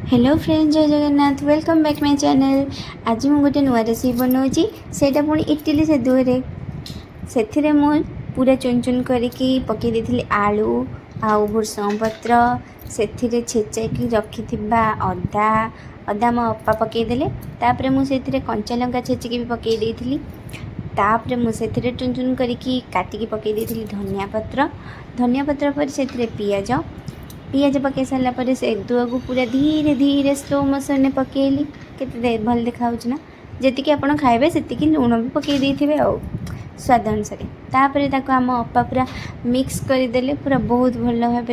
Hello friends, जय Jagannath. Welcome back my channel. आज मुझे गोटे नुआ रेसिपी बनाऊँगी, सेटा पुणी इडली से दुरे से मु पूरा चुन चुन करके पकई देती आलू आउ भृषंग पत्र से छेचाई रखी अदा अदा मो अपा पकईदे। तापर मुझे कंचा लंका छेचिकी भी पकई देती। तापर मुझे चुन चुन करके काटिकी पकई देती धनिया पत्र पर से पियाज पकई सारापर से दुआ को पूरा धीरे धीरे स्लो मोशन में पकईली। के भल देखा ना, जी आप खाइबे से लुण भी पकई देते स्वाद अनुसार। तापर ताको आम अपा पूरा मिक्स करदे पूरा बहुत भल भाव।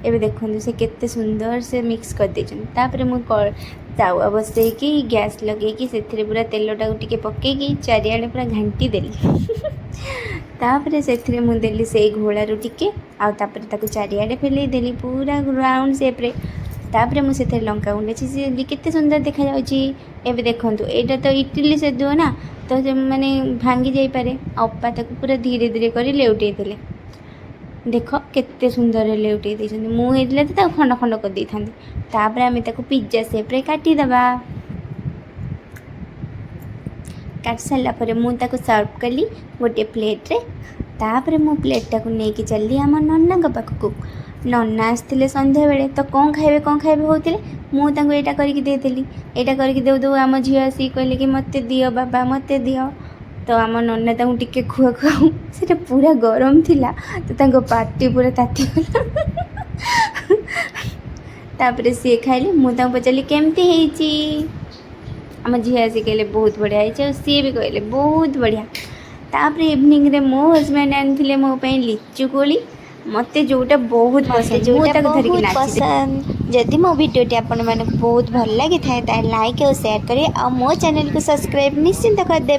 एबे देखो से केते सुंदर से मिक्स कर देछन। तापर मु तावा बसैकी गैस लगेकी से पूरा तेलटा टिके पकईकी चारिआडे पूरा घांटी देली। तापर से मुदेली से घोड़ारू टिके आउे ताकू चारिआडे फेलई देली पूरा राउंड सेप्रे। तापर मुझे लंका गुंड छीचि केते सुंदर देखा जाउची। एबे देखंतु एटा तो इडली से दुओ ना, तो माने भांगी जाई पारे। अपा ताकू पूरा धीरे धीरे करी लेउटेई देले। देख केते सुंदर लेउटेई देछन। मु हेतले तो खंड खंड कर दै थांती। तापर आमे ताकू पिज्जा शेप्रे काटी दबा। काट सारा पर मुझे सर्व कली गोटे प्लेट्रे। तापर मो प्लेटा को लेकिन चली आम नन्ना पाखक। नन्ना आसते संध्या बेले तो कौन खाइबे होते मुझे यहाँ करदेली। यहाँ करके दे दो आम झी आसी कहले कि मत दियो बाबा मत दियो। तो आम नन्ना टिके खुआ खुआ से पूरा गरम थिला, तो पार्टी पूरा तातीगला। तापर सी खाइले मुझे पचारि केमती है। आम झी आसी कहले बहुत बढ़िया है, सी भी कहले बहुत बढ़िया। तापर इवनिंग रे मो हजबैंड आनी मो लिचु कोली मते जोटा बहुत पसंद। जदि मो वीडियोटी आपण मानक बहुत भल लगी था लाइक और शेयर करें और मो चैनल को सब्सक्राइब निश्चिंत कर दे।